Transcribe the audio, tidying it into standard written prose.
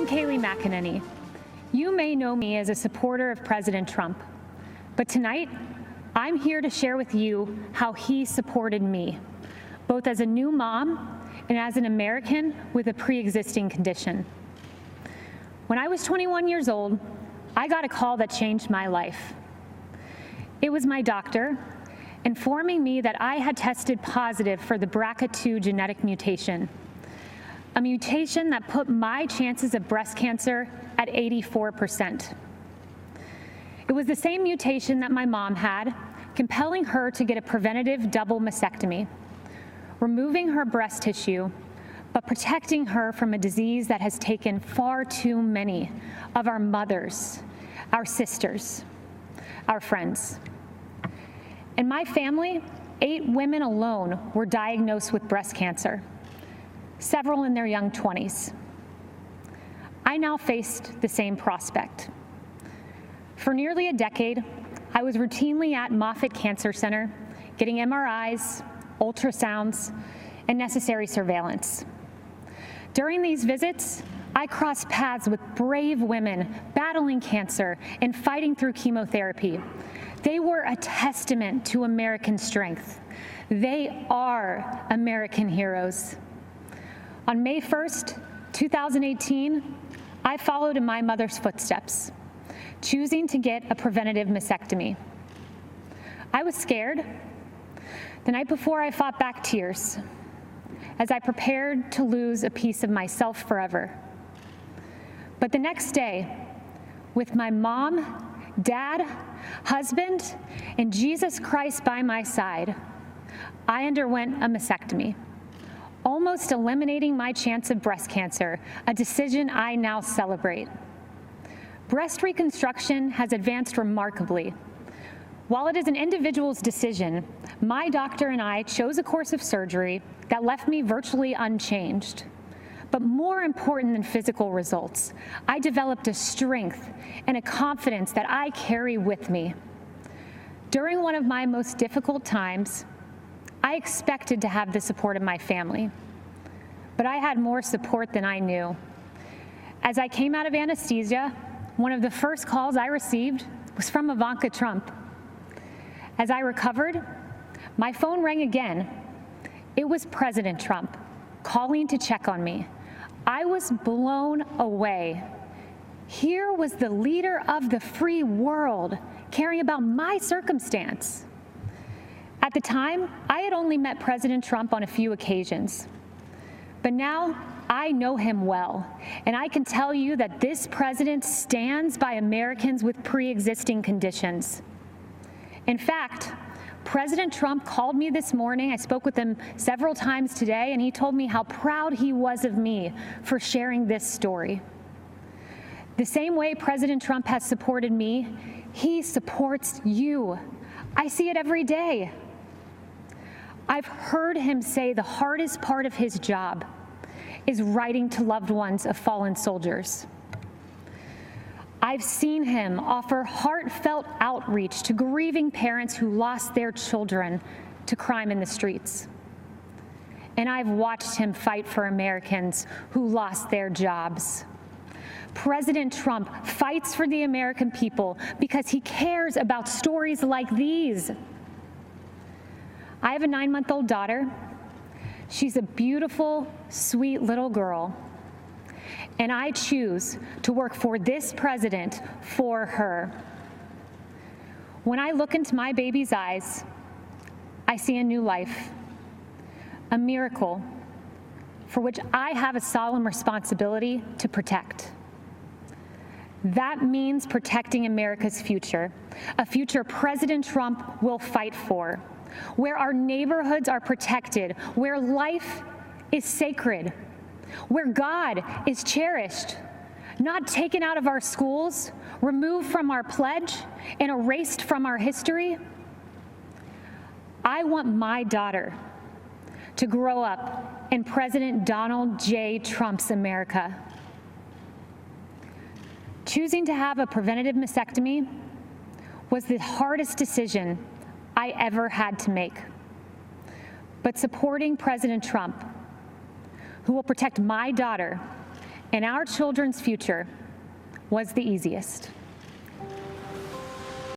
I'm Kayleigh McEnany. You may know me as a supporter of President Trump, but tonight I'm here to share with you how he supported me, both as a new mom and as an American with a pre-existing condition. When I was 21 years old, I got a call that changed my life. It was my doctor informing me that I had tested positive for the BRCA2 genetic mutation, a mutation that put my chances of breast cancer at 84%. It was the same mutation that my mom had, compelling her to get a preventative double mastectomy, removing her breast tissue, but protecting her from a disease that has taken far too many of our mothers, our sisters, our friends. In my family, 8 women alone were diagnosed with breast cancer, several in their young 20s. I now faced the same prospect. For nearly a decade, I was routinely at Moffitt Cancer Center, getting MRIs, ultrasounds, and necessary surveillance. During these visits, I crossed paths with brave women battling cancer and fighting through chemotherapy. They were a testament to American strength. They are American heroes. On May 1st, 2018, I followed in my mother's footsteps, choosing to get a preventative mastectomy. I was scared. The night before, I fought back tears as I prepared to lose a piece of myself forever. But the next day, with my mom, dad, husband, and Jesus Christ by my side, I underwent a mastectomy, almost eliminating my chance of breast cancer, a decision I now celebrate. Breast reconstruction has advanced remarkably. While it is an individual's decision, my doctor and I chose a course of surgery that left me virtually unchanged. But more important than physical results, I developed a strength and a confidence that I carry with me. During one of my most difficult times, I expected to have the support of my family, but I had more support than I knew. As I came out of anesthesia, one of the first calls I received was from Ivanka Trump. As I recovered, my phone rang again. It was President Trump calling to check on me. I was blown away. Here was the leader of the free world caring about my circumstance. At the time, I had only met President Trump on a few occasions. But now I know him well, and I can tell you that this president stands by Americans with pre-existing conditions. In fact, President Trump called me this morning. I spoke with him several times today, and he told me how proud he was of me for sharing this story. The same way President Trump has supported me, he supports you. I see it every day. I've heard him say the hardest part of his job is writing to loved ones of fallen soldiers. I've seen him offer heartfelt outreach to grieving parents who lost their children to crime in the streets. And I've watched him fight for Americans who lost their jobs. President Trump fights for the American people because he cares about stories like these. I have a 9-month-old daughter. She's a beautiful, sweet little girl. And I choose to work for this president for her. When I look into my baby's eyes, I see a new life, a miracle for which I have a solemn responsibility to protect. That means protecting America's future, a future President Trump will fight for, where our neighborhoods are protected, where life is sacred, where God is cherished, not taken out of our schools, removed from our pledge, and erased from our history. I want my daughter to grow up in President Donald J. Trump's America. Choosing to have a preventative mastectomy was the hardest decision I ever had to make. But supporting President Trump, who will protect my daughter and our children's future was the easiest.